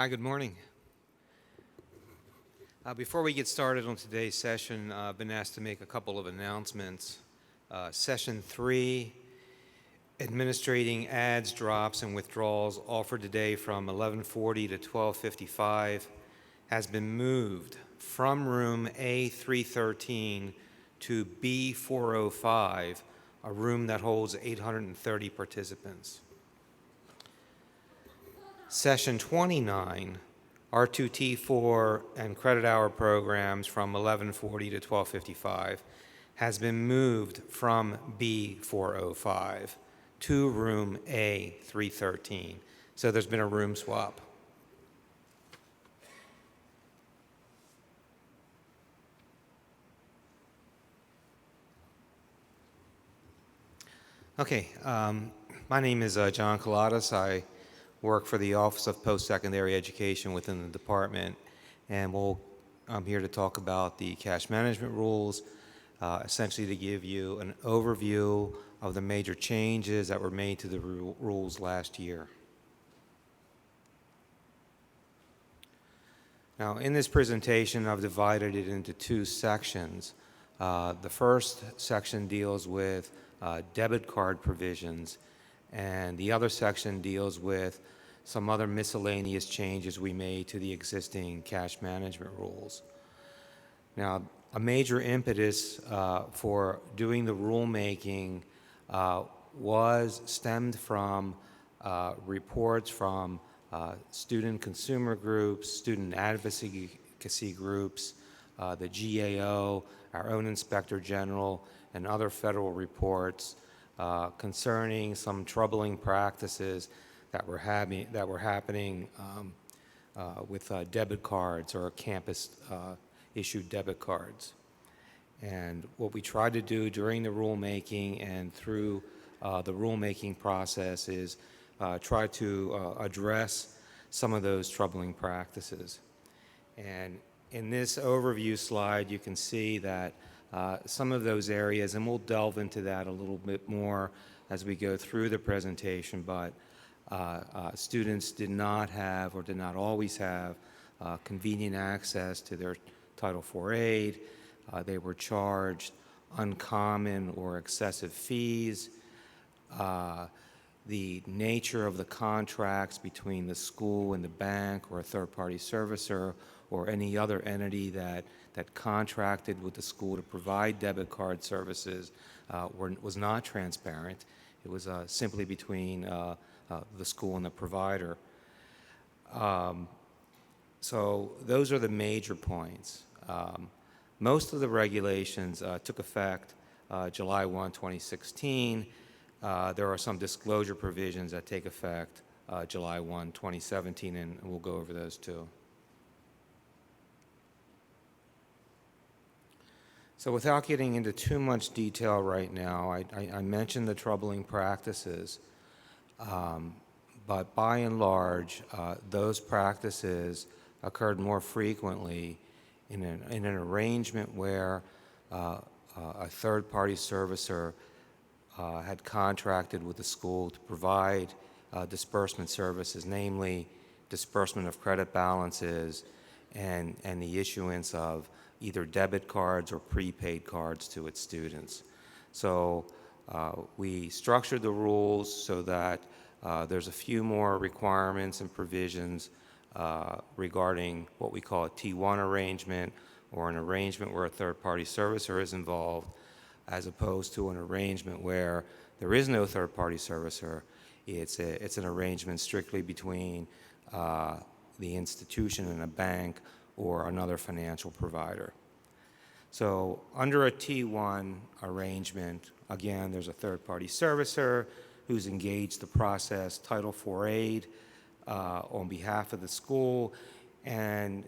Hi, good morning. Before we get started on today's session, I've been asked to make a couple of announcements. Session 3, administrating adds, drops, and withdrawals offered today from 11:40 to 12:55 has been moved from room A313 to B405, a room that holds 830 participants. Session 29, R2T4 and credit hour programs from 11:40 to 12:55 has been moved from B405 to room A313. So there's been a room swap. Okay, my name is John Kolotos. I work for the Office of Post-Secondary Education within the department, and I'm here to talk about the cash management rules, essentially to give you an overview of the major changes that were made to the rules last year. Now, in this presentation, I've divided it into two sections. The first section deals with debit card provisions, and the other section deals with some other miscellaneous changes we made to the existing cash management rules. Now, a major impetus for doing the rulemaking stemmed from reports from student consumer groups, student advocacy groups, the GAO, our own Inspector General, and other federal reports concerning some troubling practices that were happening with debit cards or campus-issued debit cards. And what we tried to do during the rulemaking and through the rulemaking process is try to address some of those troubling practices. And in this overview slide, you can see that some of those areas, and we'll delve into that a little bit more as we go through the presentation, but students did not have or did not always have convenient access to their Title IV aid. They were charged uncommon or excessive fees. The nature of the contracts between the school and the bank or a third-party servicer or any other entity that contracted with the school to provide debit card services was not transparent. It was simply between the school and the provider. So those are the major points. Most of the regulations took effect July 1, 2016. There are some disclosure provisions that take effect July 1, 2017, and we'll go over those too. So without getting into too much detail right now, I mentioned the troubling practices, but by and large, those practices occurred more frequently in an arrangement where a third-party servicer had contracted with the school to provide disbursement services, namely disbursement of credit balances and the issuance of either debit cards or prepaid cards to its students. So we structured the rules so that there's a few more requirements and provisions regarding what we call a T1 arrangement, or an arrangement where a third-party servicer is involved, as opposed to an arrangement where there is no third-party servicer. It's an arrangement strictly between the institution and a bank or another financial provider. So under a T1 arrangement, again, there's a third-party servicer who's engaged to process Title IV aid on behalf of the school, and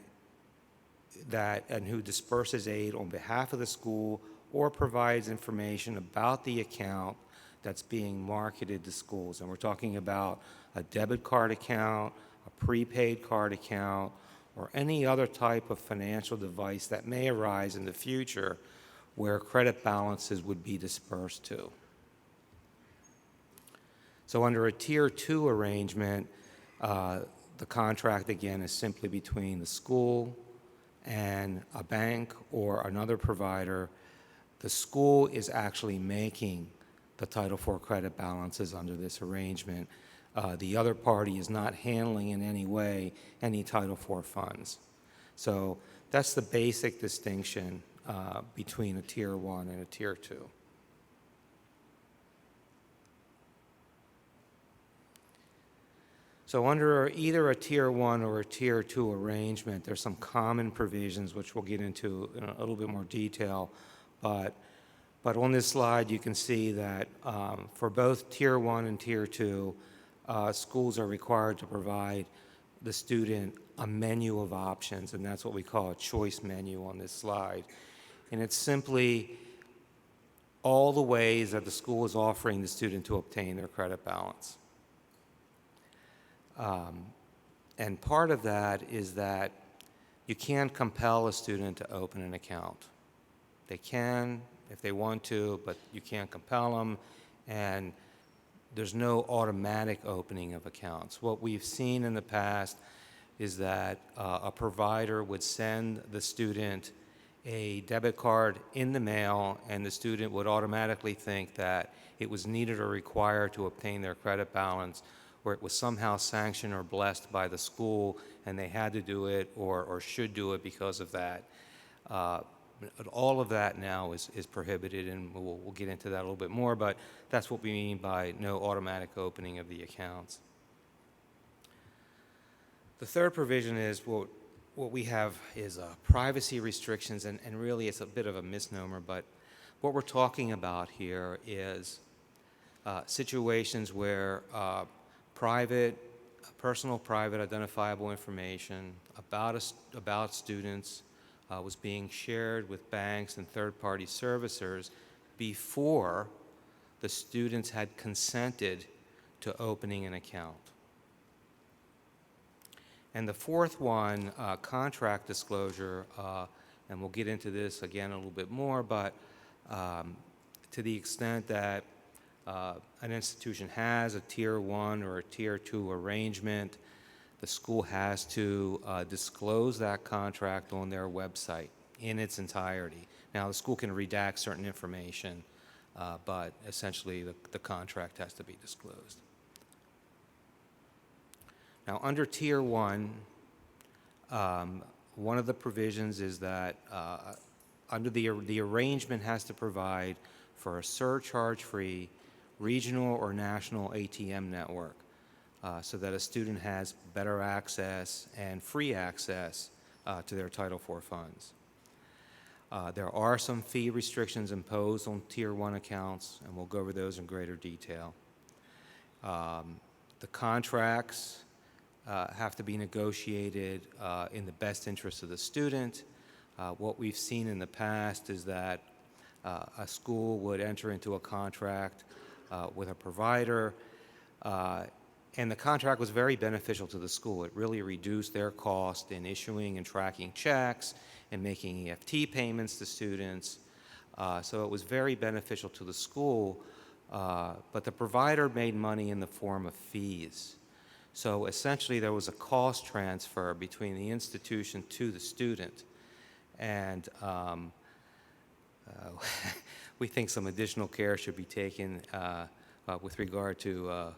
who disperses aid on behalf of the school or provides information about the account that's being marketed to schools. And we're talking about a debit card account, a prepaid card account, or any other type of financial device that may arise in the future where credit balances would be dispersed to. So under a Tier 2 arrangement, the The contract, again, is simply between the school and a bank or another provider. The school is actually making the Title IV credit balances under this arrangement. The other party is not handling in any way any Title IV funds. So that's the basic distinction between a Tier 1 and a Tier 2. So under either a Tier 1 or a Tier 2 arrangement, there's some common provisions which we'll get into in a little bit more detail. But on this slide, you can see that for both Tier 1 and Tier 2, schools are required to provide the student a menu of options, and that's what we call a choice menu on this slide. And it's simply all the ways that the school is offering the student to obtain their credit balance. And part of that is that you can't compel a student to open an account. They can if they want to, but you can't compel them, and there's no automatic opening of accounts. What we've seen in the past is that a provider would send the student a debit card in the mail, and the student would automatically think that it was needed or required to obtain their credit balance, or it was somehow sanctioned or blessed by the school, and they had to do it or should do it because of that. All of that now is prohibited, and we'll get into that a little bit more, but that's what we mean by no automatic opening of the accounts. The third provision is what we have is privacy restrictions, and really it's a bit of a misnomer, but what we're talking about here is situations where personal private identifiable information about students was being shared with banks and third-party servicers before the students had consented to opening an account. And the fourth one, contract disclosure, and we'll get into this again a little bit more, but to the extent that an institution has a Tier 1 or a Tier 2 arrangement, the school has to disclose that contract on their website in its entirety. Now, the school can redact certain information, but essentially the contract has to be disclosed. Now, under Tier 1, one of the provisions is that under the arrangement has to provide for a surcharge-free regional or national ATM network so that a student has better access and free access to their Title IV funds. There are some fee restrictions imposed on Tier 1 accounts, and we'll go over those in greater detail. The contracts have to be negotiated in the best interest of the student. What we've seen in the past is that a school would enter into a contract with a provider, and the contract was very beneficial to the school. It really reduced their cost in issuing and tracking checks and making EFT payments to students. So it was very beneficial to the school, but the provider made money in the form of fees. So essentially there was a cost transfer between the institution to the student. And we think some additional care should be taken with regard to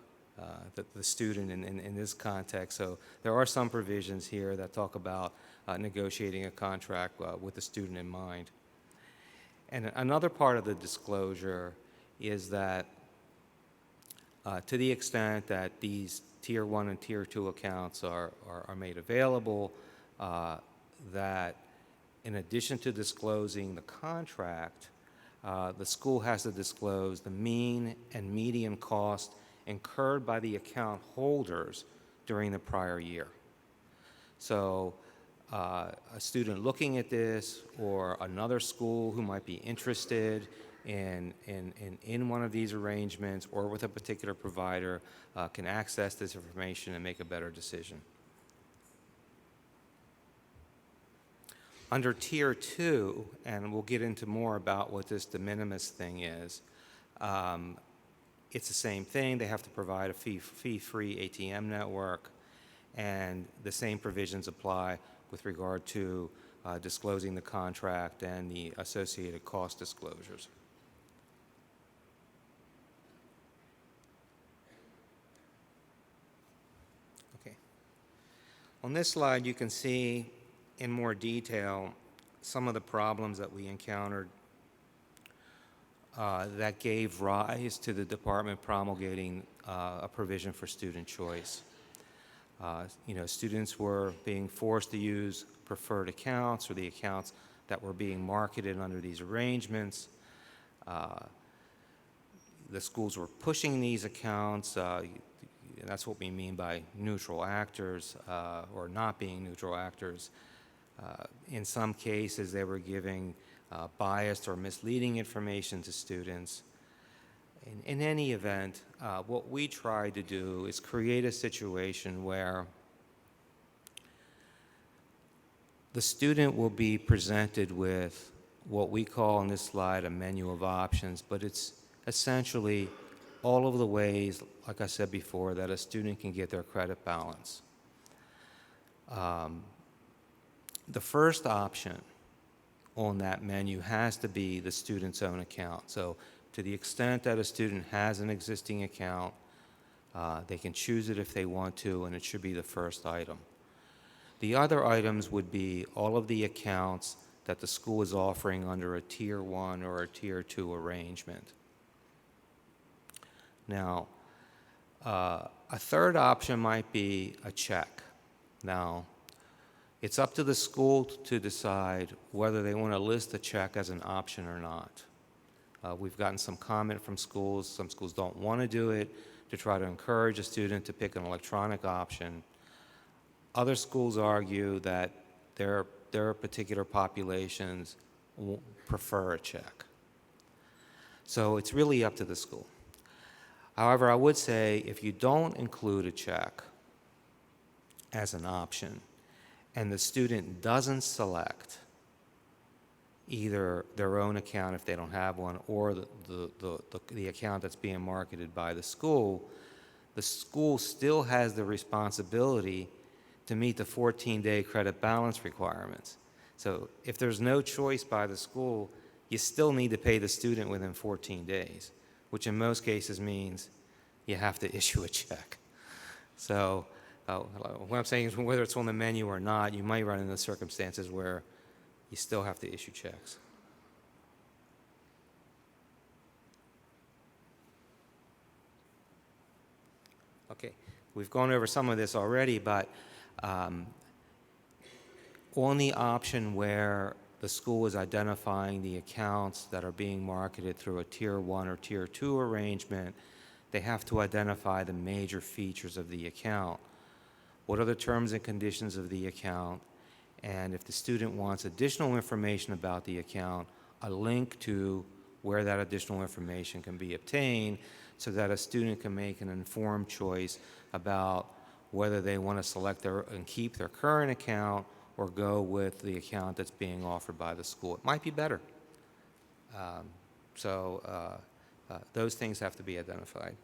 the student in this context. So there are some provisions here that talk about negotiating a contract with the student in mind. And another part of the disclosure is that to the extent that these Tier 1 and Tier 2 accounts are made available, that in addition to disclosing the contract, the school has to disclose the mean and median cost incurred by the account holders during the prior year. So a student looking at this or another school who might be interested in one of these arrangements or with a particular provider can access this information and make a better decision. Under Tier 2, and we'll get into more about what this de minimis thing is, it's the same thing. They have to provide a fee-free ATM network, and the same provisions apply with regard to disclosing the contract and the associated cost disclosures. Okay. On this slide, you can see in more detail some of the problems that we encountered that gave rise to the department promulgating a provision for student choice. Students were being forced to use preferred accounts or the accounts that were being marketed under these arrangements. The schools were pushing these accounts. That's what we mean by neutral actors or not being neutral actors. In some cases, they were giving biased or misleading information to students. In any event, what we tried to do is create a situation where the student will be presented with what we call on this slide a menu of options, but it's essentially all of the ways, like I said before, that a student can get their credit balance. The first option on that menu has to be the student's own account. So to the extent that a student has an existing account, they can choose it if they want to, and it should be the first item. The other items would be all of the accounts that the school is offering under a Tier 1 or a Tier 2 arrangement. Now, a third option might be a check. Now, it's up to the school to decide whether they want to list a check as an option or not. We've gotten some comment from schools. Some schools don't want to do it to try to encourage a student to pick an electronic option. Other schools argue that their particular populations prefer a check. So it's really up to the school. However, I would say if you don't include a check as an option and the student doesn't select either their own account if they don't have one or the account that's being marketed by the school still has the responsibility to meet the 14-day credit balance requirements. So if there's no choice by the school, you still need to pay the student within 14 days, which in most cases means you have to issue a check. So what I'm saying is whether it's on the menu or not, you might run into circumstances where you still have to issue checks. Okay, we've gone over some of this already, but on the option where the school is identifying the accounts that are being marketed through a Tier 1 or Tier 2 arrangement, they have to identify the major features of the account. What are the terms and conditions of the account? And if the student wants additional information about the account, a link to where that additional information can be obtained so that a student can make an informed choice about whether they want to select and keep their current account or go with the account that's being offered by the school. It might be better. Those things have to be identified.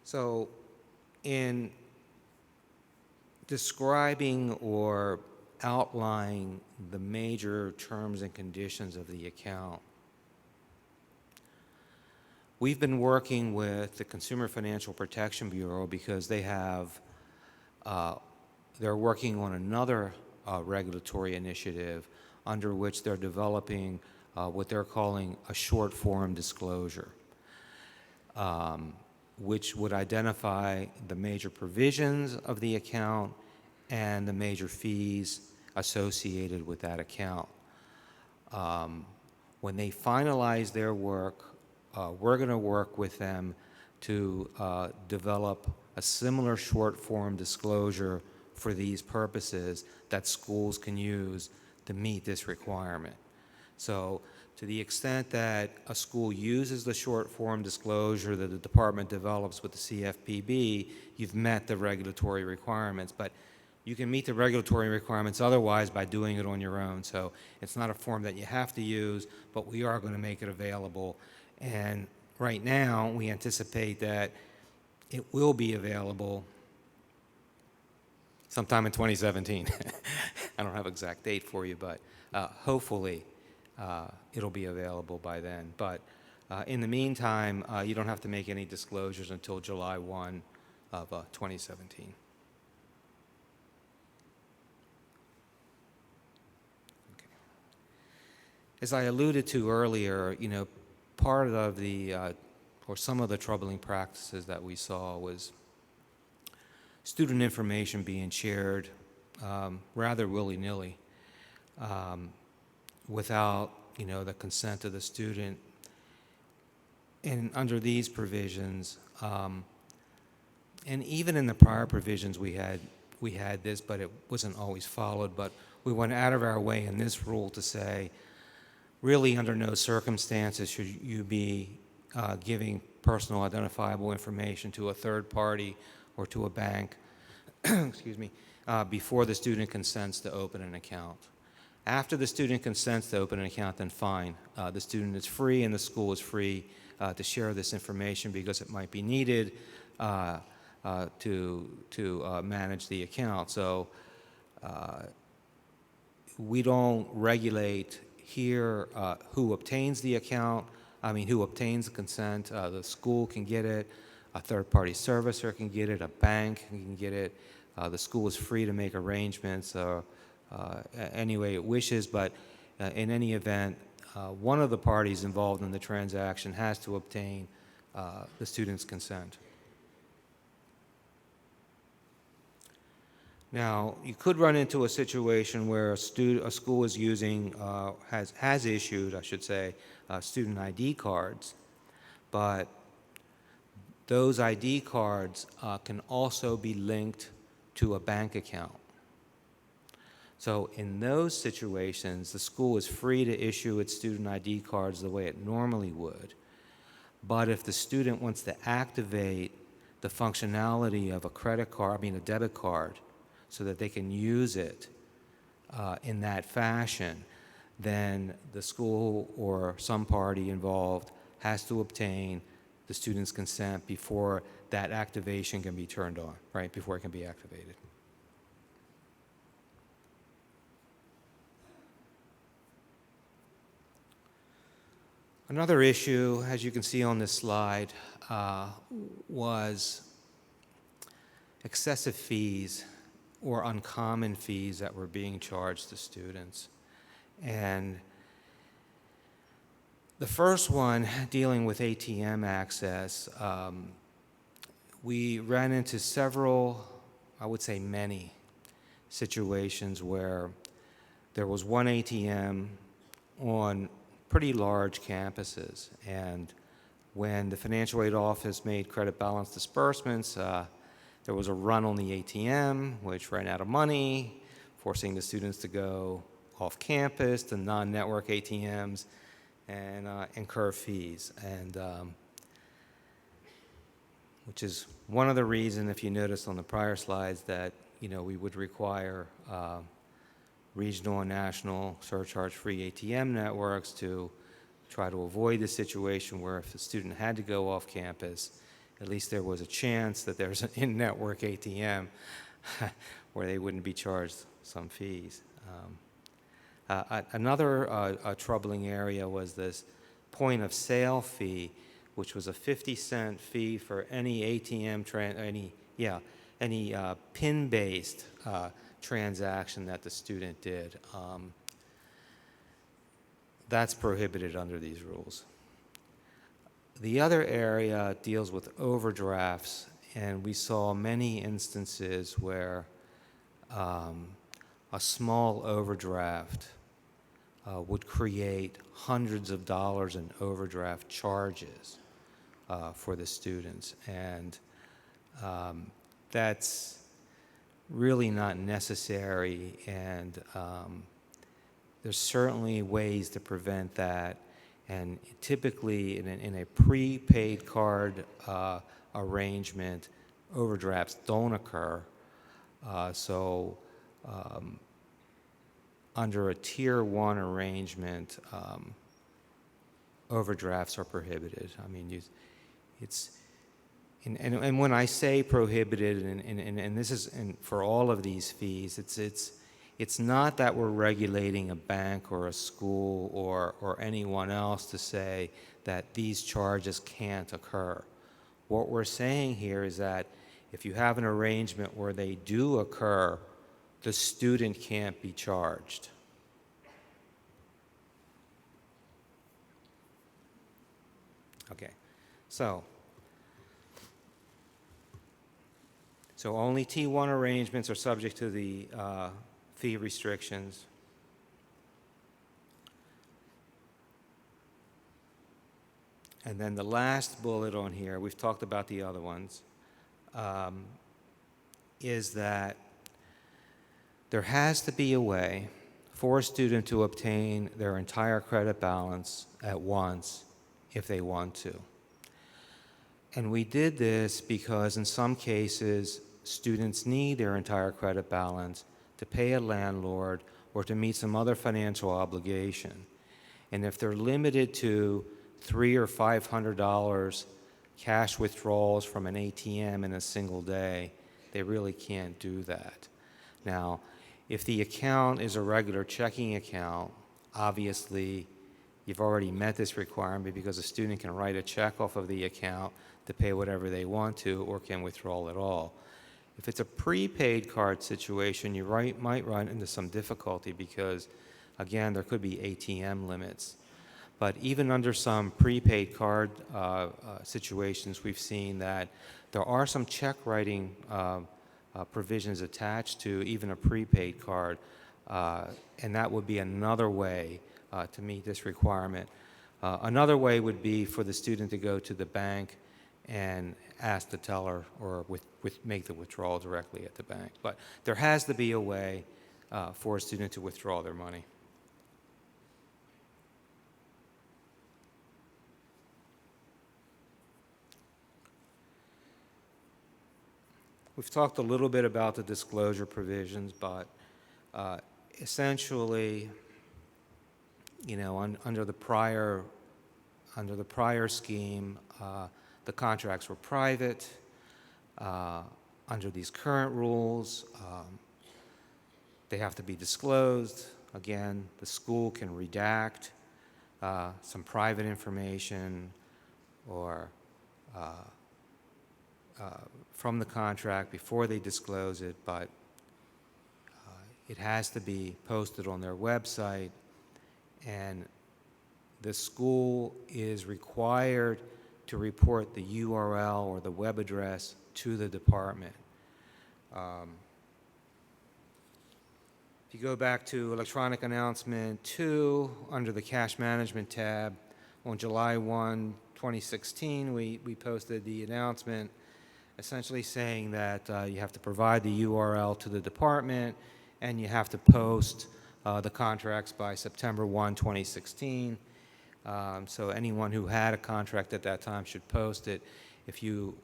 So in describing or outlining the major terms and conditions of the account, we've been working with the Consumer Financial Protection Bureau because they're working on another regulatory initiative under which they're developing what they're calling a short form disclosure, which would identify the major provisions of the account and the major fees associated with that account. When they finalize their work, we're going to work with them to develop a similar short form disclosure for these purposes that schools can use to meet this requirement. So to the extent that a school uses the short form disclosure that the department develops with the CFPB, you've met the regulatory requirements. But you can meet the regulatory requirements otherwise by doing it on your own. So it's not a form that you have to use, but we are going to make it available. And right now, we anticipate that it will be available sometime in 2017. I don't have an exact date for you, but hopefully it'll be available by then. But in the meantime, you don't have to make any disclosures until July 1 of 2017. Okay. As I alluded to earlier, part of the, or some of the troubling practices that we saw was student information being shared rather willy-nilly without, the consent of the student. And under these provisions, and even in the prior provisions we had this, but it wasn't always followed, but we went out of our way in this rule to say, really under no circumstances should you be giving personal identifiable information to a third party or to a bank, excuse me, before the student consents to open an account. After the student consents to open an account, then fine. The student is free and the school is free to share this information because it might be needed to manage the account. So we don't regulate here who obtains the account, who obtains the consent. The school can get it, a third-party servicer can get it, a bank can get it. The school is free to make arrangements any way it wishes, but in any event, one of the parties involved in the transaction has to obtain the student's consent. Now, you could run into a situation where a school is using, has issued, I should say, student ID cards, but those ID cards can also be linked to a bank account. So in those situations, the school is free to issue its student ID cards the way it normally would. But if the student wants to activate the functionality of a credit card, a debit card, so that they can use it in that fashion, then the school or some party involved has to obtain the student's consent before that activation can be turned on, right, before it can be activated. Another issue, as you can see on this slide, was excessive fees or uncommon fees that were being charged to students. And the first one, dealing with ATM access, we ran into several, I would say many, situations where there was one ATM on pretty large campuses, and when the financial aid office made credit balance disbursements, there was a run on the ATM, which ran out of money, forcing the students to go off campus to non-network ATMs and incur fees, and which is one of the reasons, if you noticed on the prior slides, that we would require regional and national surcharge-free ATM networks to try to avoid the situation where if a student had to go off campus, at least there was a chance that there's an in-network ATM where they wouldn't be charged some fees. Another troubling area was this point of sale fee, which was a 50-cent fee for any ATM, any PIN-based transaction that the student did. That's prohibited under these rules. The other area deals with overdrafts, and we saw many instances where a small overdraft would create hundreds of dollars in overdraft charges for the students, and that's really not necessary, and there's certainly ways to prevent that. And typically, in a prepaid card arrangement, overdrafts don't occur. So under a Tier 1 arrangement, overdrafts are prohibited. I mean, it's, and when I say prohibited, and this is for all of these fees, it's not that we're regulating a bank or a school or anyone else to say that these charges can't occur. What we're saying here is that if you have an arrangement where they do occur, the student can't be charged. Okay, so only T1 arrangements are subject to the fee restrictions. And then the last bullet on here, we've talked about the other ones, is that there has to be a way for a student to obtain their entire credit balance at once if they want to. And we did this because in some cases, students need their entire credit balance to pay a landlord or to meet some other financial obligation. And if they're limited to $300 or $500 cash withdrawals from an ATM in a single day, they really can't do that. Now, if the account is a regular checking account, obviously you've already met this requirement because a student can write a check off of the account to pay whatever they want to or can withdraw at all. If it's a prepaid card situation, you might run into some difficulty because, again, there could be ATM limits. But even under some prepaid card situations, we've seen that there are some check writing provisions attached to even a prepaid card, and that would be another way to meet this requirement. Another way would be for the student to go to the bank and ask the teller or make the withdrawal directly at the bank. But there has to be a way for a student to withdraw their money. We've talked a little bit about the disclosure provisions, but essentially, you know, under the prior scheme, the contracts were private. Under these current rules, they have to be disclosed. Again, the school can redact some private information or from the contract before they disclose it, but it has to be posted on their website, and the school is required to report the URL or the web address to the department. If you go back to electronic announcement 2 under the cash management tab, on July 1, 2016, we posted the announcement essentially saying that you have to provide the URL to the department and you have to post the contracts by September 1, 2016. So anyone who had a contract at that time should post it. If you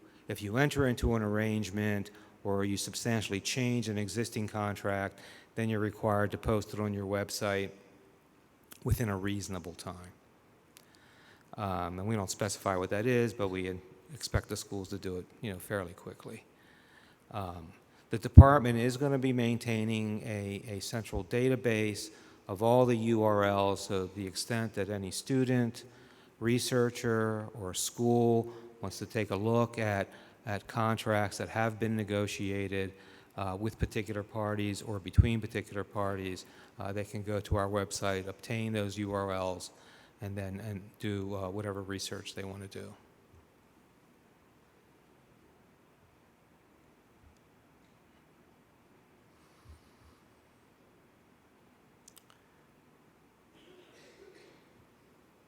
enter into an arrangement or you substantially change an existing contract, then you're required to post it on your website within a reasonable time. And we don't specify what that is, but we expect the schools to do it, you know, fairly quickly. The department is going to be maintaining a central database of all the URLs, so to the extent that any student, researcher, or school wants to take a look at contracts that have been negotiated with particular parties or between particular parties, they can go to our website, obtain those URLs, and do whatever research they want to do.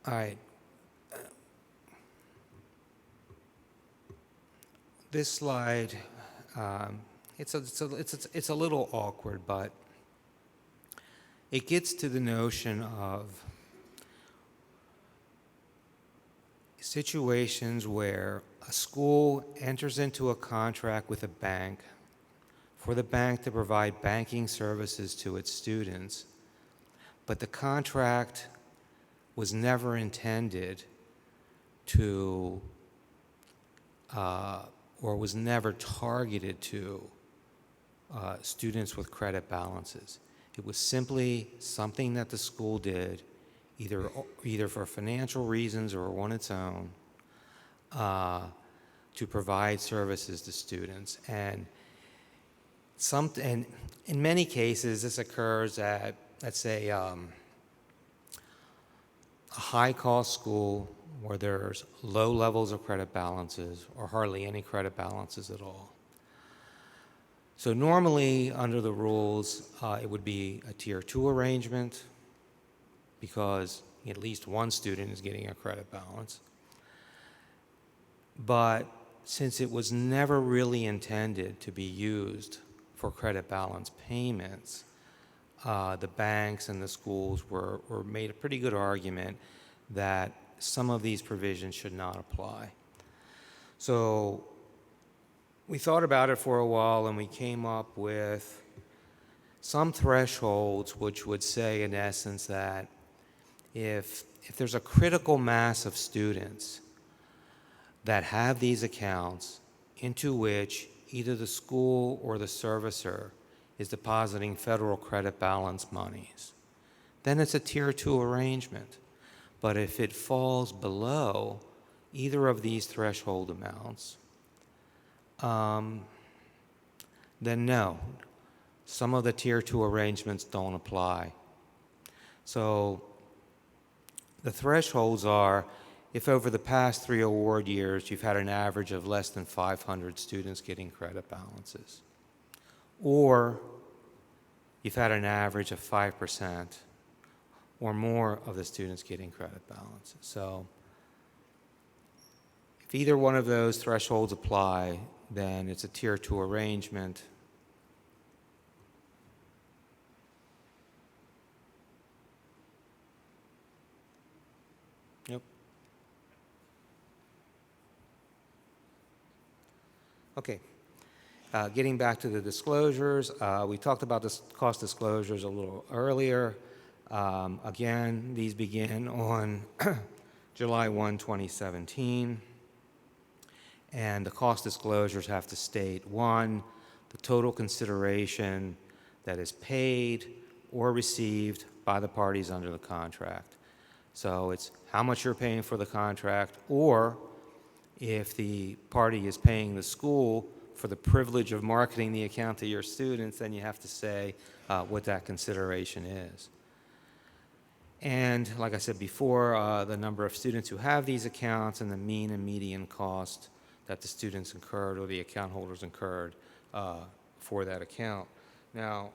All right. This slide, it's a little awkward, but it gets to the notion of situations where a school enters into a contract with a bank for the bank to provide banking services to its students, but the contract was never intended to, or was never targeted to, students with credit balances. It was simply something that the school did, either for financial reasons or on its own, to provide services to students. And in many cases, this occurs at, let's say, a high-cost school where there's low levels of credit balances or hardly any credit balances at all. So normally, under the rules, it would be a Tier 2 arrangement because at least one student is getting a credit balance. But since it was never really intended to be used for credit balance payments, the banks and the schools were made a pretty good argument that some of these provisions should not apply. So we thought about it for a while, and we came up with some thresholds which would say, in essence, that if there's a critical mass of students that have these accounts into which either the school or the servicer is depositing federal credit balance monies, then it's a Tier 2 arrangement. But if it falls below either of these threshold amounts, then no, some of the Tier 2 arrangements don't apply. So the thresholds are, if over the past 3 award years you've had an average of less than 500 students getting credit balances, or you've had an average of 5% or more of the students getting credit balances. So if either one of those thresholds apply, then it's a Tier 2 arrangement. Yep. Okay. Getting back to the disclosures, we talked about the cost disclosures a little earlier. Again, these begin on July 1, 2017. And the cost disclosures have to state, one, the total consideration that is paid or received by the parties under the contract. So it's how much you're paying for the contract, or if the party is paying the school for the privilege of marketing the account to your students, then you have to say what that consideration is. And like I said before, the number of students who have these accounts and the mean and median cost that the students incurred or the account holders incurred for that account. Now,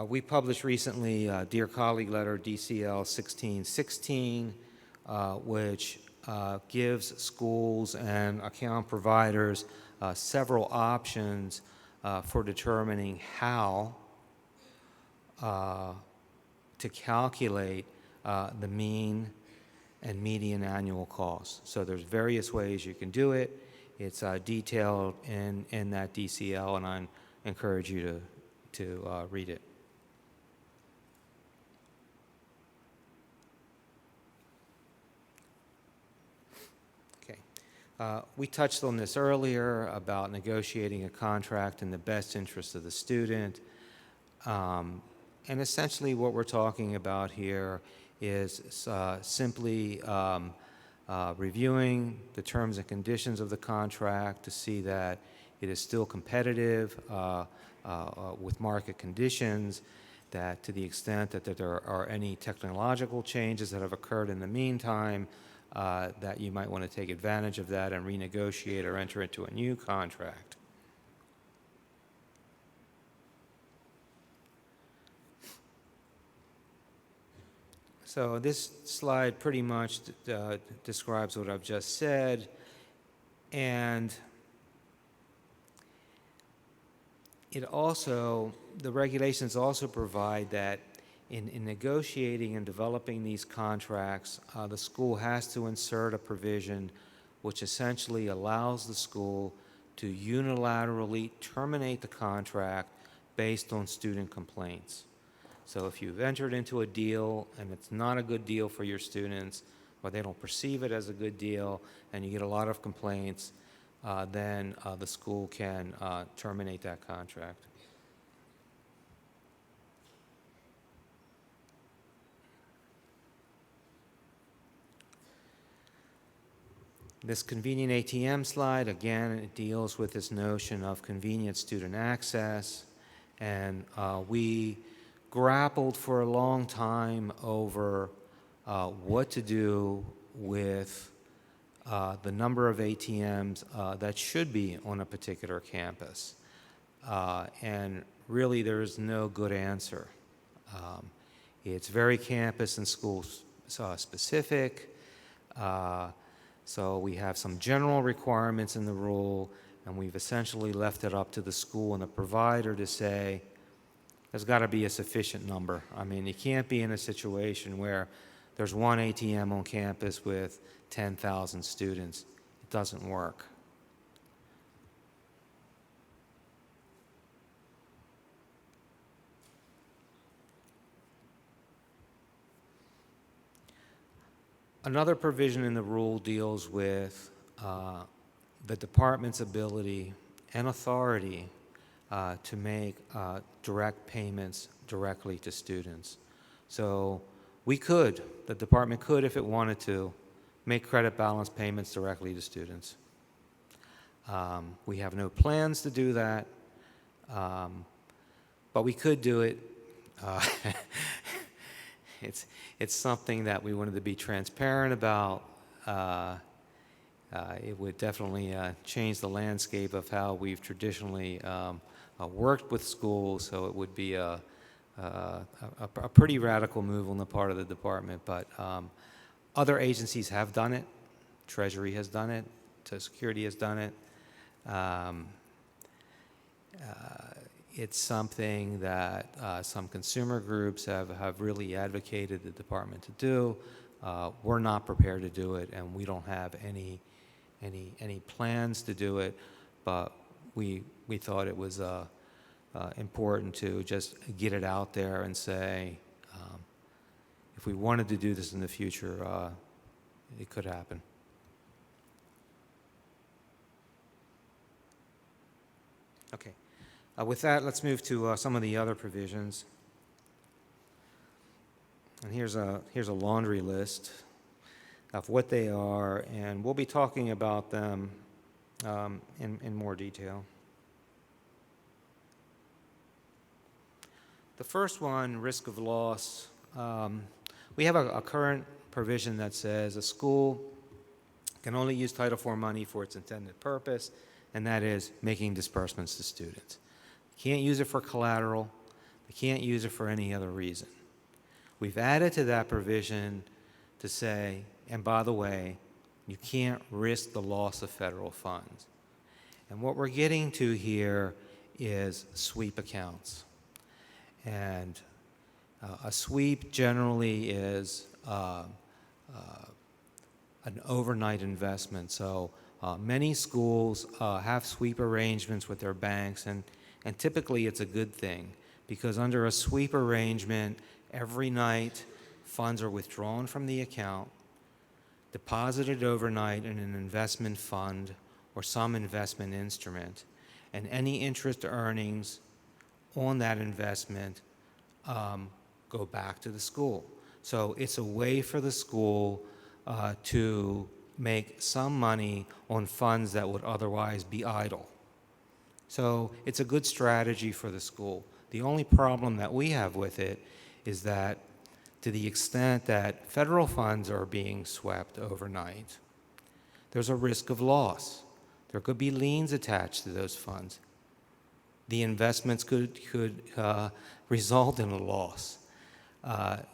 we published recently Dear Colleague Letter DCL 1616, which gives schools and account providers several options for determining how to calculate the mean and median annual costs. So there's various ways you can do it. It's detailed in that DCL, and I encourage you to read it. Okay. We touched on this earlier about negotiating a contract in the best interest of the student. And essentially what we're talking about here is simply reviewing the terms and conditions of the contract to see that it is still competitive with market conditions, that to the extent that there are any technological changes that have occurred in the meantime, that you might want to take advantage of that and renegotiate or enter into a new contract. So this slide pretty much describes what I've just said, and it also, the regulations also provide that in negotiating and developing these contracts, the school has to insert a provision which essentially allows the school to unilaterally terminate the contract based on student complaints. So if you've entered into a deal and it's not a good deal for your students, or they don't perceive it as a good deal, and you get a lot of complaints, then the school can terminate that contract. This convenient ATM slide, again, it deals with this notion of convenient student access, and we grappled for a long time over what to do with the number of ATMs that should be on a particular campus. And really, there is no good answer. It's very campus and school specific. So we have some general requirements in the rule, and we've essentially left it up to the school and the provider to say, there's got to be a sufficient number. I mean, you can't be in a situation where there's one ATM on campus with 10,000 students. It doesn't work. Another provision in the rule deals with the department's ability and authority to make direct payments directly to students. So the department could, if it wanted to, make credit balance payments directly to students. We have no plans to do that, but we could do it. It's something that we wanted to be transparent about. It would definitely change the landscape of how we've traditionally worked with schools, so it would be a pretty radical move on the part of the department. But other agencies have done it. Treasury has done it. Social Security has done it. It's something that some consumer groups have really advocated the department to do. We're not prepared to do it, and we don't have any plans to do it, but we thought it was important to just get it out there and say, if we wanted to do this in the future, it could happen. Okay. With that, let's move to some of the other provisions. And here's a laundry list of what they are, and we'll be talking about them in more detail. The first one, risk of loss. We have a current provision that says a school can only use Title IV money for its intended purpose, and that is making disbursements to students. Can't use it for collateral. They can't use it for any other reason. We've added to that provision to say, and by the way, you can't risk the loss of federal funds. And what we're getting to here is sweep accounts. And a sweep generally is an overnight investment. So many schools have sweep arrangements with their banks, and typically it's a good thing, because under a sweep arrangement, every night funds are withdrawn from the account, deposited overnight in an investment fund or some investment instrument, and any interest earnings on that investment go back to the school. So it's a way for the school to make some money on funds that would otherwise be idle. So it's a good strategy for the school. The only problem that we have with it is that to the extent that federal funds are being swept overnight, there's a risk of loss. There could be liens attached to those funds. The investments could result in a loss.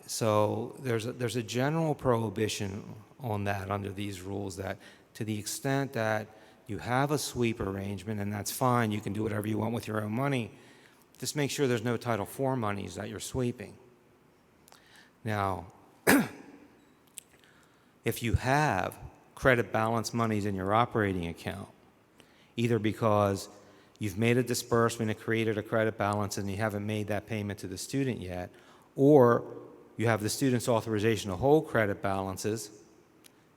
So there's a general prohibition on that under these rules, that to the extent that you have a sweep arrangement, and that's fine, you can do whatever you want with your own money, just make sure there's no Title IV monies that you're sweeping. Now, if you have credit balance monies in your operating account, either because you've made a disbursement and created a credit balance and you haven't made that payment to the student yet, Or you have the student's authorization to hold credit balances.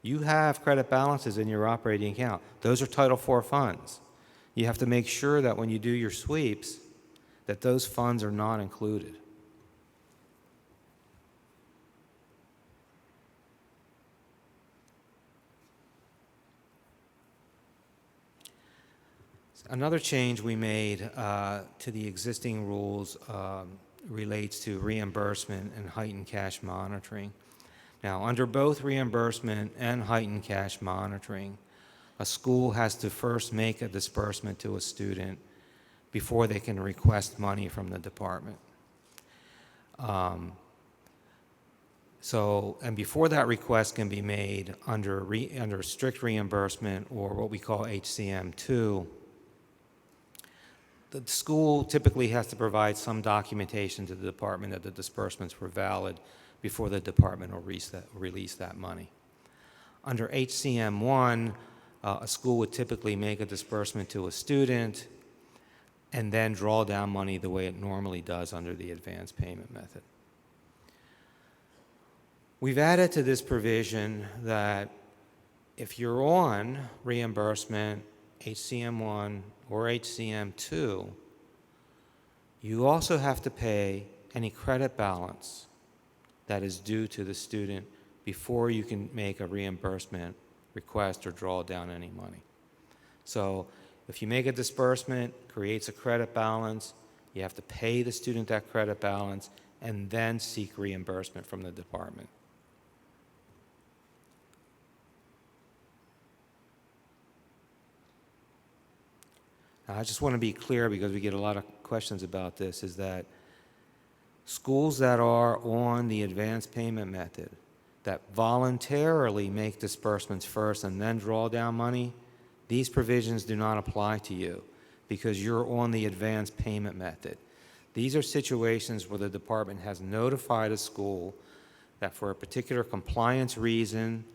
You have credit balances in your operating account. Those are Title IV funds. You have to make sure that when you do your sweeps, that those funds are not included. Another change we made to the existing rules relates to reimbursement and heightened cash monitoring. Now, under both reimbursement and heightened cash monitoring, a school has to first make a disbursement to a student before they can request money from the department. And before that request can be made under strict reimbursement, or what we call HCM2, the school typically has to provide some documentation to the department that the disbursements were valid before the department will release that money. Under HCM1, a school would typically make a disbursement to a student and then draw down money the way it normally does under the advance payment method. We've added to this provision that if you're on reimbursement, HCM1 or HCM2, you also have to pay any credit balance that is due to the student before you can make a reimbursement request or draw down any money. So if you make a disbursement, creates a credit balance, you have to pay the student that credit balance and then seek reimbursement from the department. Now, I just want to be clear, because we get a lot of questions about this, is that schools that are on the advance payment method that voluntarily make disbursements first and then draw down money, these provisions do not apply to you because you're on the advance payment method. These are situations where the department has notified a school that for a particular compliance reason,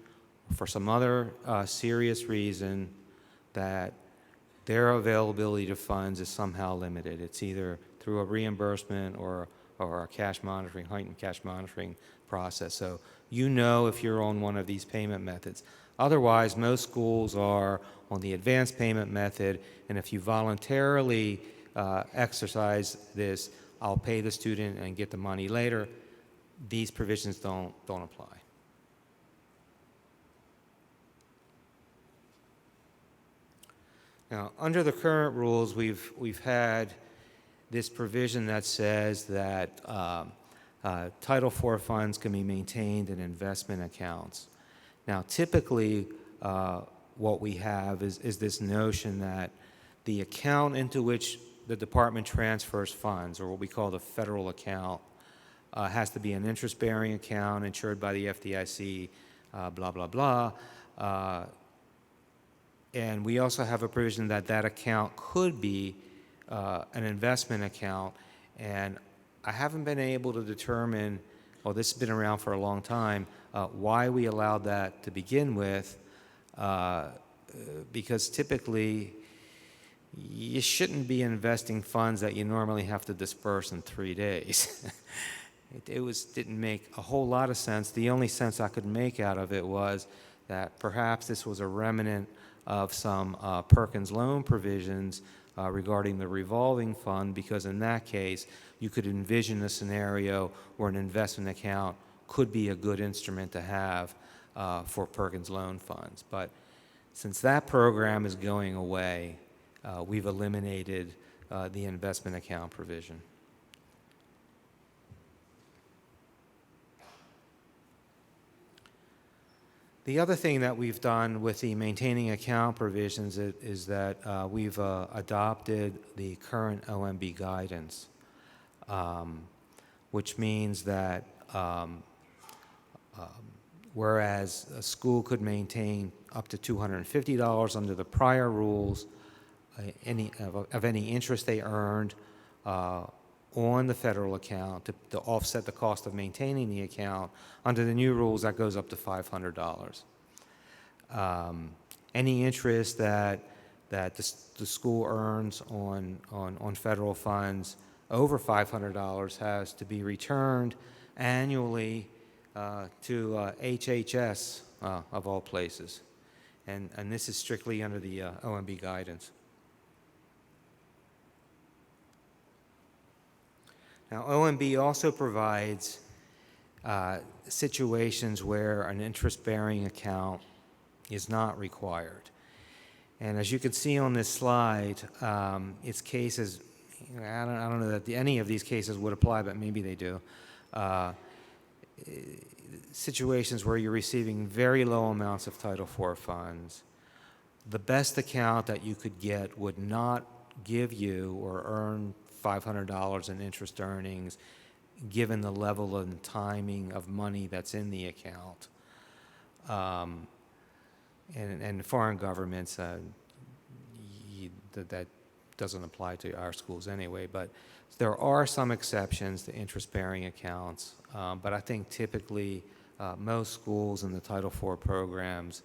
or for some other serious reason, that their availability to funds is somehow limited. It's either through a reimbursement or a cash monitoring, heightened cash monitoring process. So you know if you're on one of these payment methods. Otherwise, most schools are on the advanced payment method, and if you voluntarily exercise this, I'll pay the student and get the money later, these provisions don't apply. Now, under the current rules, we've had this provision that says that Title IV funds can be maintained in investment accounts. Now, typically, what we have is this notion that the account into which the department transfers funds, or what we call the federal account, has to be an interest-bearing account insured by the FDIC, blah, blah, blah. And we also have a provision that that account could be an investment account. And I haven't been able to determine, well, this has been around for a long time, why we allowed that to begin with, because typically you shouldn't be investing funds that you normally have to disperse in 3 days. It didn't make a whole lot of sense. The only sense I could make out of it was that perhaps this was a remnant of some Perkins loan provisions regarding the revolving fund, because in that case, you could envision a scenario where an investment account could be a good instrument to have for Perkins loan funds. But since that program is going away, we've eliminated the investment account provision. The other thing that we've done with the maintaining account provisions is that we've adopted the current OMB guidance, which means that whereas a school could maintain up to $250 under the prior rules, of any interest they earned on the federal account to offset the cost of maintaining the account, under the new rules, that goes up to $500. Any interest that the school earns on federal funds over $500 has to be returned annually to HHS, of all places. And this is strictly under the OMB guidance. Now, OMB also provides situations where an interest-bearing account is not required. And as you can see on this slide, it's cases, I don't know that any of these cases would apply, but maybe they do. Situations where you're receiving very low amounts of Title IV funds. The best account that you could get would not give you or earn $500 in interest earnings, given the level and timing of money that's in the account. And foreign governments, that doesn't apply to our schools anyway, but there are some exceptions to interest-bearing accounts, but I think typically most schools in the Title IV programs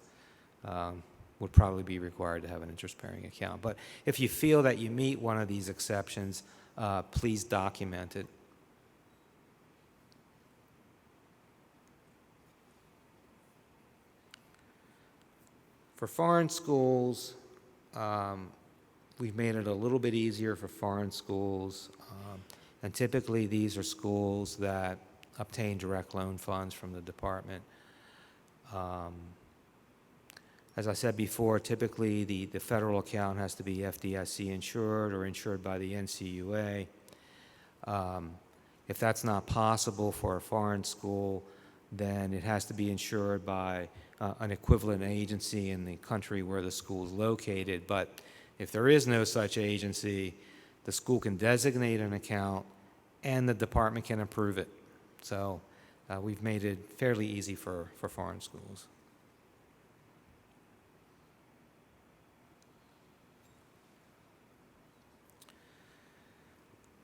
would probably be required to have an interest-bearing account. But if you feel that you meet one of these exceptions, please document it. For foreign schools, we've made it a little bit easier for foreign schools, and typically these are schools that obtain direct loan funds from the department. As I said before, typically the federal account has to be FDIC insured or insured by the NCUA. If that's not possible for a foreign school, then it has to be insured by an equivalent agency in the country where the school is located. But if there is no such agency, the school can designate an account and the department can approve it. So we've made it fairly easy for foreign schools.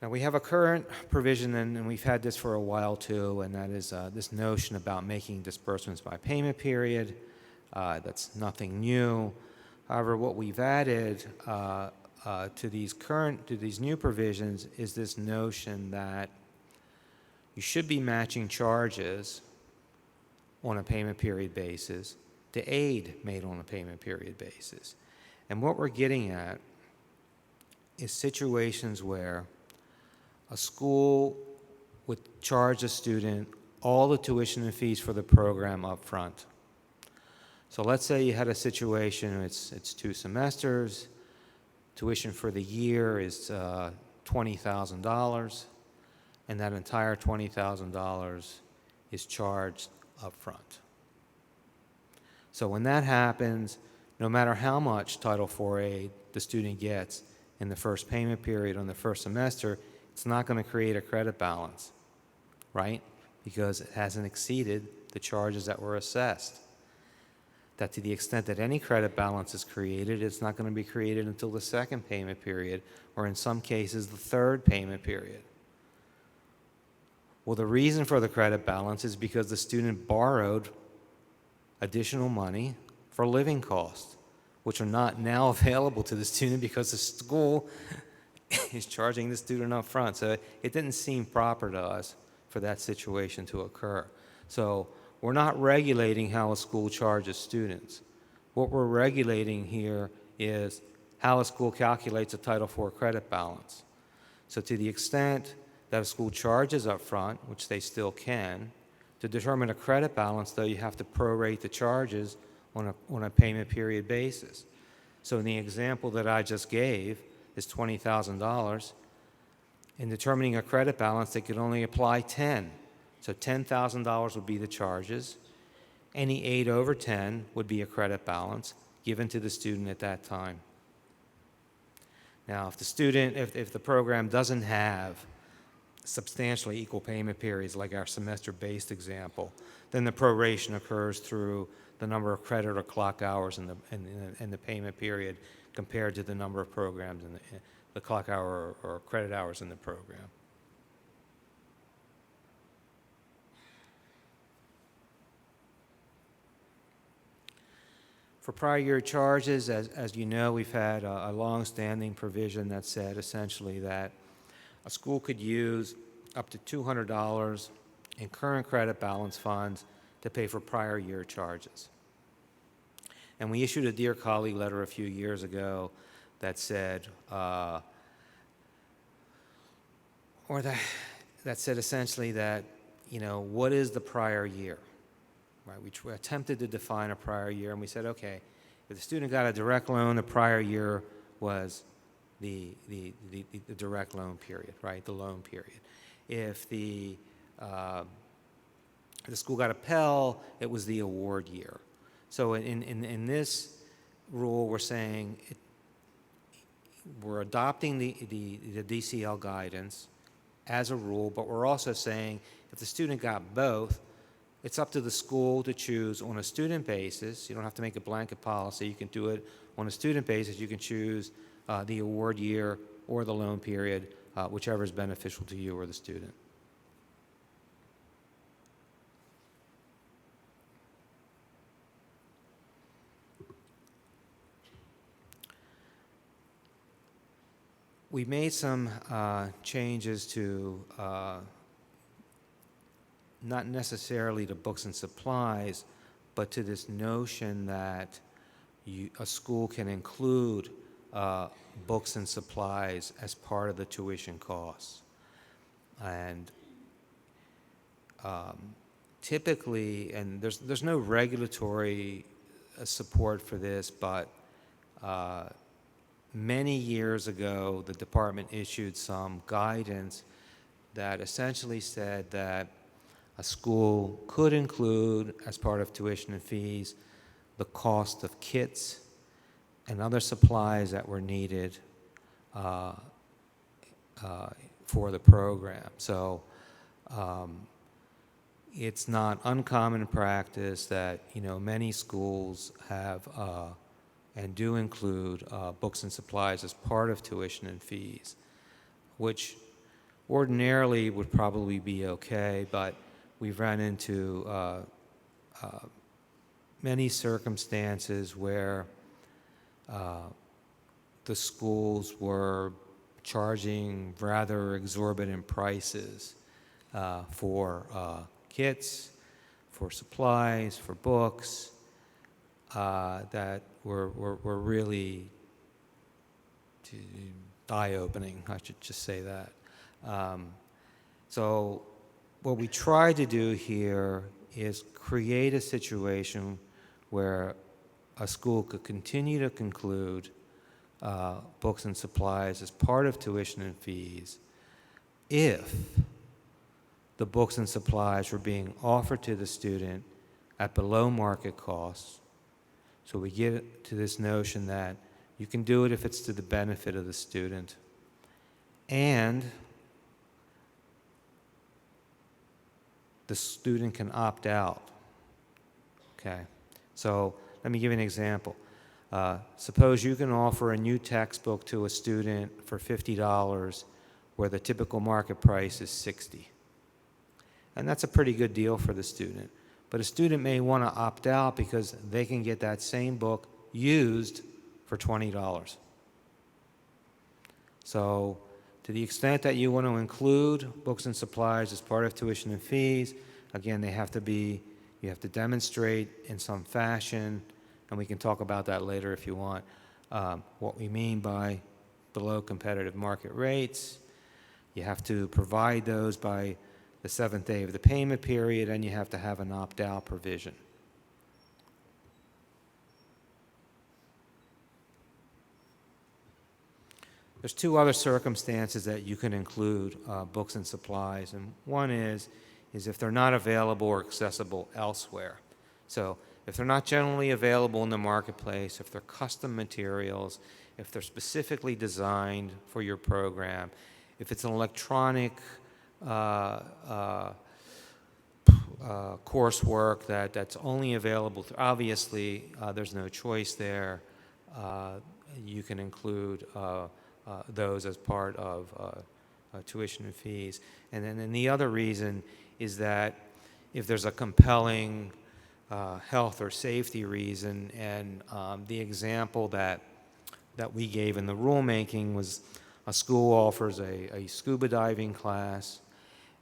Now, we have a current provision, and we've had this for a while too, and that is this notion about making disbursements by payment period. That's nothing new. However, what we've added to these new provisions is this notion that you should be matching charges on a payment period basis to aid made on a payment period basis. And what we're getting at is situations where a school would charge a student all the tuition and fees for the program up front. So let's say you had a situation, it's 2 semesters, tuition for the year is $20,000, and that entire $20,000 is charged up front. So when that happens, no matter how much Title IV aid the student gets in the first payment period on the first semester, it's not going to create a credit balance, right? Because it hasn't exceeded the charges that were assessed. That to the extent that any credit balance is created, it's not going to be created until the second payment period, or in some cases, the third payment period. Well, the reason for the credit balance is because the student borrowed additional money for living costs, which are not now available to the student because the school is charging the student up front. So it didn't seem proper to us for that situation to occur. So we're not regulating how a school charges students. What we're regulating here is how a school calculates a Title IV credit balance. So to the extent that a school charges up front, which they still can, to determine a credit balance, though, you have to prorate the charges on a payment period basis. So in the example that I just gave, is $20,000. In determining a credit balance, they could only apply 10. So $10,000 would be the charges. Any 8 over 10 would be a credit balance given to the student at that time. Now, if the program doesn't have substantially equal payment periods like our semester-based example, then the proration occurs through the number of credit or clock hours in the payment period compared to the number of programs in the clock hour or credit hours in the program. For prior year charges, as you know, we've had a long-standing provision that said essentially that a school could use up to $200 in current credit balance funds to pay for prior year charges. And we issued a Dear Colleague letter a few years ago that said, that said essentially that, what is the prior year? Right? We attempted to define a prior year, and we said, okay, if the student got a direct loan, the prior year was the direct loan period, right? The loan period. If the school got a Pell, it was the award year. So in this rule, we're saying we're adopting the DCL guidance as a rule, but we're also saying if the student got both, it's up to the school to choose on a student basis. You don't have to make a blanket policy. You can do it on a student basis. You can choose the award year or the loan period, whichever is beneficial to you or the student. We made some changes to not necessarily to books and supplies, but to this notion that a school can include books and supplies as part of the tuition costs. And typically, and there's no regulatory support for this, but many years ago, the department issued some guidance that essentially said that a school could include, as part of tuition and fees, the cost of kits and other supplies that were needed for the program. So it's not uncommon practice that many schools have and do include books and supplies as part of tuition and fees, which ordinarily would probably be okay, but we've run into many circumstances where the schools were charging rather exorbitant prices for kits, for supplies, for books, that were really eye-opening, I should just say that. So what we try to do here is create a situation where a school could continue to conclude books and supplies as part of tuition and fees if the books and supplies were being offered to the student at below market costs. So we get to this notion that you can do it if it's to the benefit of the student, and the student can opt out. Okay, so let me give you an example. Suppose you can offer a new textbook to a student for $50 where the typical market price is $60. And that's a pretty good deal for the student. But a student may want to opt out because they can get that same book used for $20. So to the extent that you want to include books and supplies as part of tuition and fees, again, you have to demonstrate in some fashion, and we can talk about that later if you want, what we mean by below competitive market rates. You have to provide those by the 7th day of the payment period, and you have to have an opt-out provision. There's two other circumstances that you can include books and supplies, and one is if they're not available or accessible elsewhere. So if they're not generally available in the marketplace, if they're custom materials, if they're specifically designed for your program, if it's an electronic coursework that's only available, obviously there's no choice there. You can include those as part of tuition and fees. And then the other reason is that if there's a compelling health or safety reason, and the example that we gave in the rulemaking was A school offers a scuba diving class,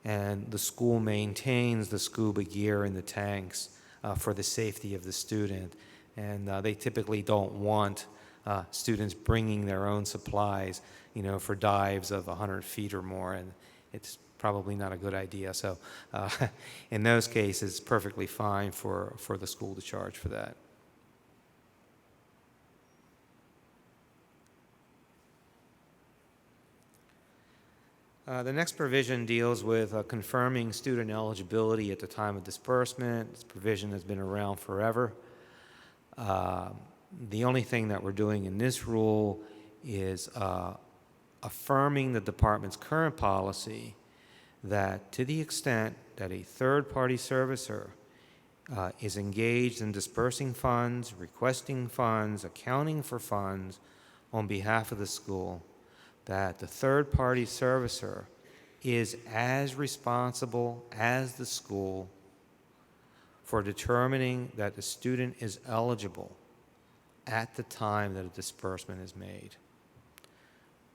and the school maintains the scuba gear in the tanks for the safety of the student. And they typically don't want students bringing their own supplies, for dives of 100 feet or more, and it's probably not a good idea. So in those cases, it's perfectly fine for the school to charge for that. The next provision deals with confirming student eligibility at the time of disbursement. This provision has been around forever. The only thing that we're doing in this rule is affirming the department's current policy that to the extent that a third-party servicer is engaged in dispersing funds, requesting funds, accounting for funds on behalf of the school, that the third-party servicer is as responsible as the school for determining that the student is eligible at the time that a disbursement is made.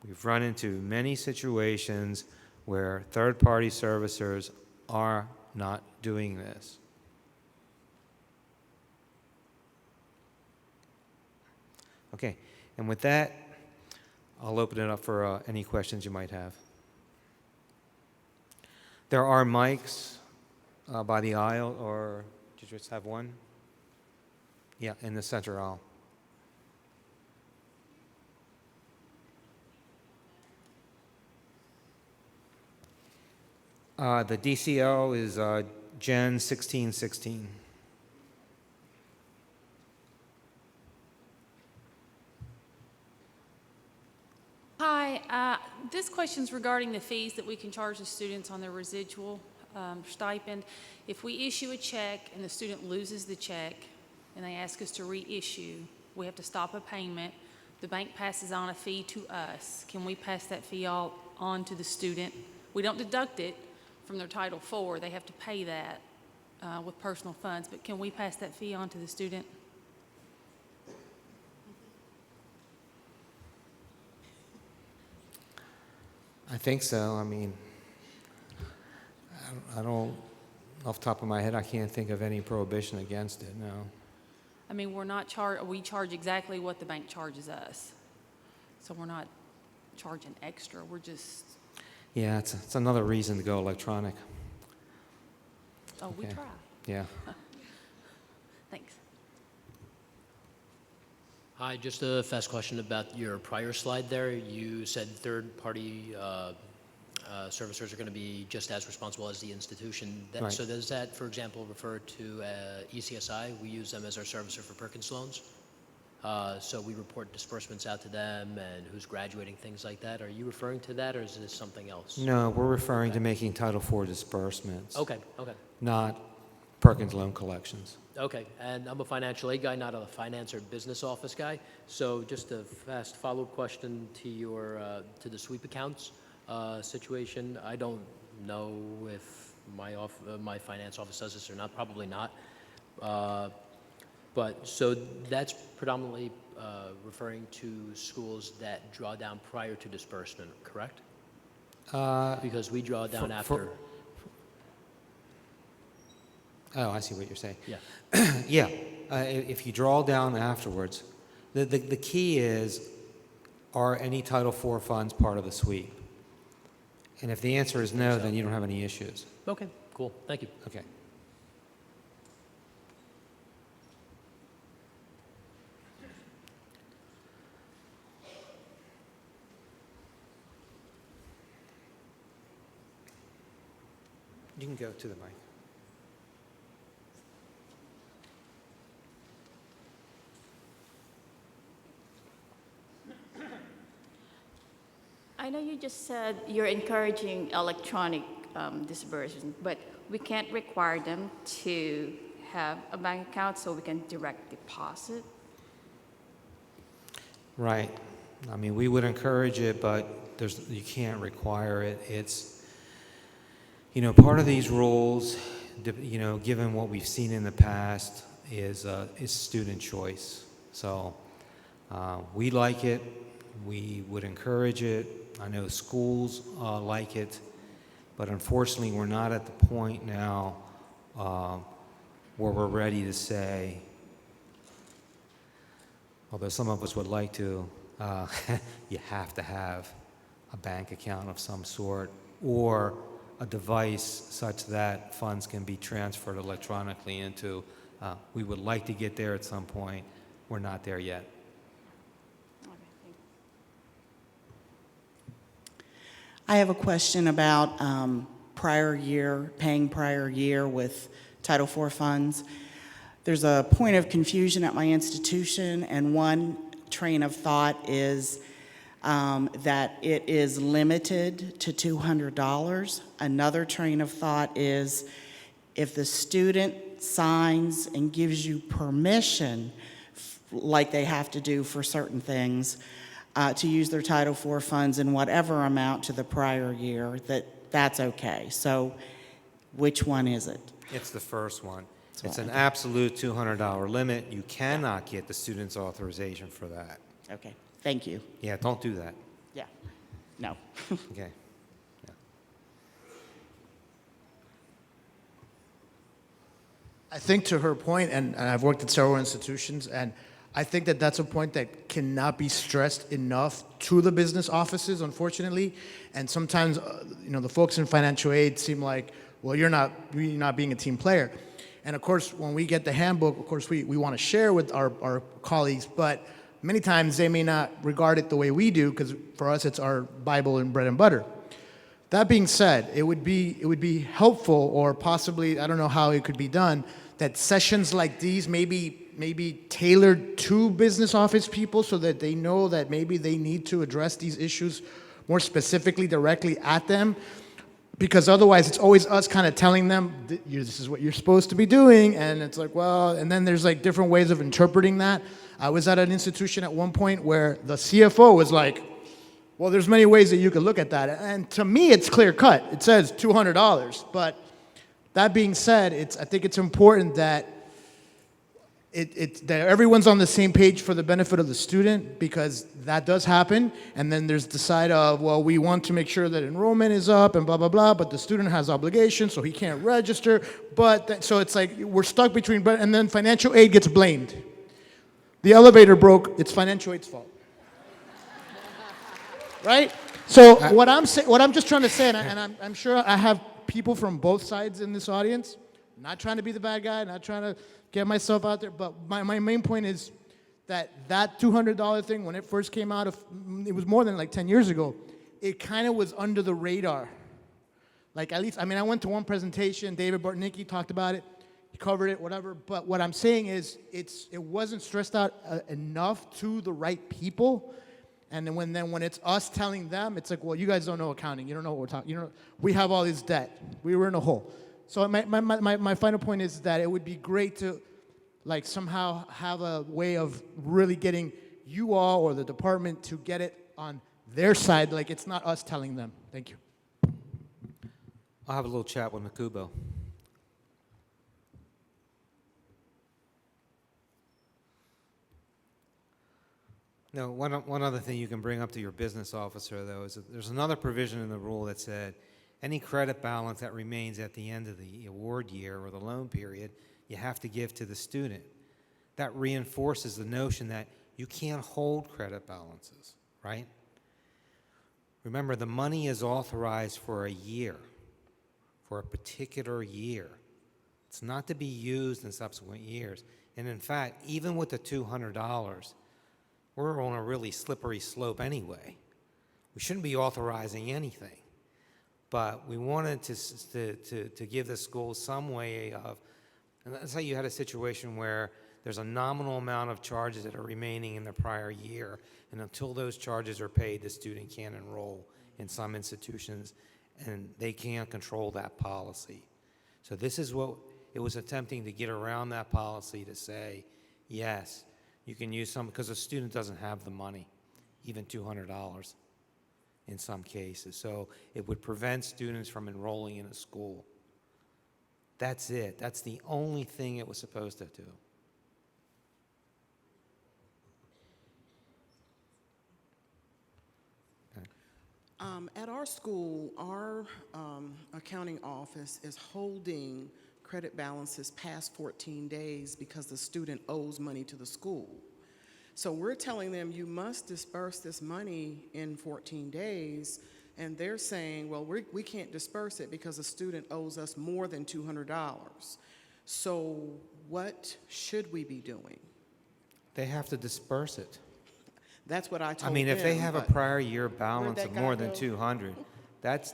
We've run into many situations where third-party servicers are not doing this. Okay, and with that, I'll open it up for any questions you might have. There are mics by the aisle, or did you just have one? Yeah, in the center aisle. The DCO is Gen 1616. Hi, this question is regarding the fees that we can charge the students on their residual stipend. If we issue a check and the student loses the check and they ask us to reissue, we have to stop a payment. The bank passes on a fee to us. Can we pass that fee all on to the student? We don't deduct it from their Title IV. They have to pay that with personal funds, but can we pass that fee on to the student? I think so. I mean, I don't, off the top of my head, I can't think of any prohibition against it, no. I mean, we charge exactly what the bank charges us. So we're not charging extra, we're just, Yeah, it's another reason to go electronic. oh, we Okay. try. Yeah. Thanks. Hi, just a fast question about your prior slide there. You said third-party servicers are going to be just as responsible as the institution. Right. So does that, for example, refer to ECSI? We use them as our servicer for Perkins loans. So we report disbursements out to them and who's graduating, things like that. Are you referring to that, or is this something else? No, we're referring to making Title IV disbursements. Okay. Not Perkins loan collections. Okay, and I'm a financial aid guy, not a finance or business office guy. So just a fast follow-up question to your to the sweep accounts situation. I don't know if my finance office does this or not. Probably not. But so that's predominantly referring to schools that draw down prior to disbursement, correct? Because we draw down after. Oh, I see what you're saying. Yeah. Yeah, if you draw down afterwards, the key is, are any Title IV funds part of the sweep? And if the answer is no, then you don't have any issues. Okay, cool. Thank you. Okay. You can go to the mic. I know you just said you're encouraging electronic disbursement, but we can't require them to have a bank account so we can direct deposit. Right. I mean, we would encourage it, but you can't require it. It's, part of these rules, given what we've seen in the past, is student choice. So we like it. We would encourage it. I know schools like it, but unfortunately, we're not at the point now where we're ready to say, although some of us would like to, you have to have a bank account of some sort or a device such that funds can be transferred electronically into. We would like to get there at some point. We're not there yet. I have a question about paying prior year with Title IV funds. There's a point of confusion at my institution, and one train of thought is that it is limited to $200. Another train of thought is if the student signs and gives you permission, like they have to do for certain things, to use their Title IV funds in whatever amount to the prior year, that's okay. So which one is it? It's the first one. It's an absolute $200 limit. You cannot get the student's authorization for that. Okay, thank you. Yeah, don't do that. Yeah, no. Okay. Yeah. I think to her point, and I've worked at several institutions, and I think that that's a point that cannot be stressed enough to the business offices, unfortunately. And sometimes, the folks in financial aid seem like, well, you're not being a team player. And of course, when we get the handbook, of course, we want to share with our colleagues, but many times they may not regard it the way we do, because for us, it's our Bible and bread and butter. That being said, it would be helpful, or possibly, I don't know how it could be done, that sessions like these maybe tailored to business office people so that they know that maybe they need to address these issues more specifically, directly at them. Because otherwise, it's always us kind of telling them, this is what you're supposed to be doing, and it's like, well, and then there's like different ways of interpreting that. I was at an institution at one point where the CFO was like, well, there's many ways that you could look at that. And to me, it's clear cut. It says $200. But that being said, I think it's important that that everyone's on the same page for the benefit of the student, because that does happen. And then there's the side of, well, we want to make sure that enrollment is up and blah, blah, blah, but the student has obligations, so he can't register. So it's like we're stuck between, and then financial aid gets blamed. The elevator broke, it's financial aid's fault. Right? So what I'm just trying to say, and I'm sure I have people from both sides in this audience, not trying to be the bad guy, not trying to get myself out there, but my main point is that $200 thing, when it first came out, it was more than like 10 years ago, it kind of was under the radar. Like, at least, I went to one presentation, David Bartnicki talked about it, he covered it, whatever, but what I'm saying is it wasn't stressed out enough to the right people. And then when it's us telling them, it's like, well, you guys don't know accounting. You don't know what we're talking. We have all this debt. We were in a hole. So my final point is that it would be great to, like, somehow have a way of really getting you all or the department to get it on their side. Like, it's not us telling them. Thank you. I'll have a little chat with Nakubo. No, one other thing you can bring up to your business officer, though, is that there's another provision in the rule that said any credit balance that remains at the end of the award year or the loan period, you have to give to the student. That reinforces the notion that you can't hold credit balances, right? Remember, the money is authorized for a year, for a particular year. It's not to be used in subsequent years. And in fact, even with the $200, we're on a really slippery slope anyway. We shouldn't be authorizing anything. But we wanted to give the school some way of, and let's say you had a situation where there's a nominal amount of charges that are remaining in the prior year, and until those charges are paid, the student can't enroll in some institutions, and they can't control that policy. So this is what it was attempting to get around, that policy, to say, yes, you can use some, because a student doesn't have the money, even $200 in some cases. So it would prevent students from enrolling in a school. That's it. That's the only thing it was supposed to do. At our school, our accounting office is holding credit balances past 14 days because the student owes money to the school. So we're telling them, you must disperse this money in 14 days, and they're saying, well, we can't disperse it because the student owes us more than $200. So what should we be doing? They have to disperse it. That's what I told I mean, if they them, have a but prior year balance that of more guy than go? 200,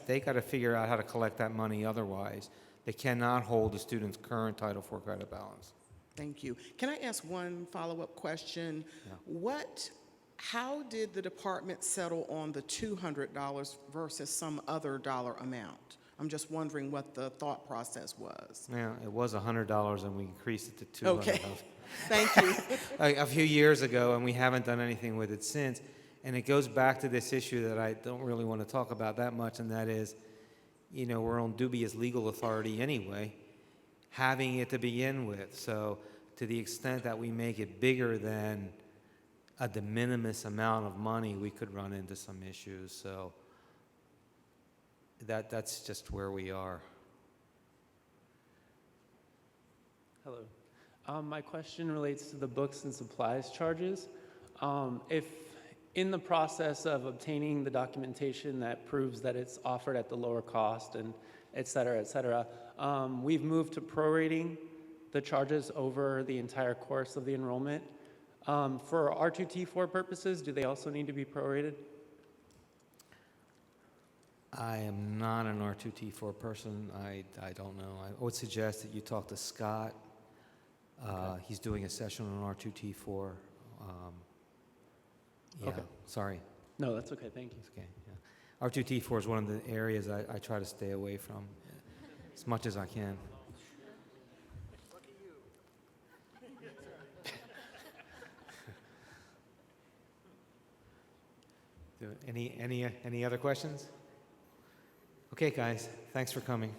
they got to figure out how to collect that money otherwise. They cannot hold the student's current Title IV credit balance. Thank you. Can I ask one follow-up question? Yeah. How did the department settle on the $200 versus some other dollar amount? I'm just wondering what the thought process was. Yeah, it was $100 and we increased it to $200. Okay, thank you. A few years ago, and we haven't done anything with it since. And it goes back to this issue that I don't really want to talk about that much, and that is, we're on dubious legal authority anyway, having it to begin with. So to the extent that we make it bigger than a de minimis amount of money, we could run into some issues. So that's just where we are. Hello. My question relates to the books and supplies charges. If in the process of obtaining the documentation that proves that it's offered at the lower cost and et cetera, we've moved to prorating the charges over the entire course of the enrollment. For R2T4 purposes, do they also need to be prorated? I am not an R2T4 person. I don't know. I would suggest that you talk to Scott. Okay. He's doing a session on R2T4. Yeah, Okay. sorry. No, that's okay. Thank you. It's okay. Yeah. R2T4 is one of the areas I try to stay away from as much as I can. Any other questions? Okay, guys, thanks for coming.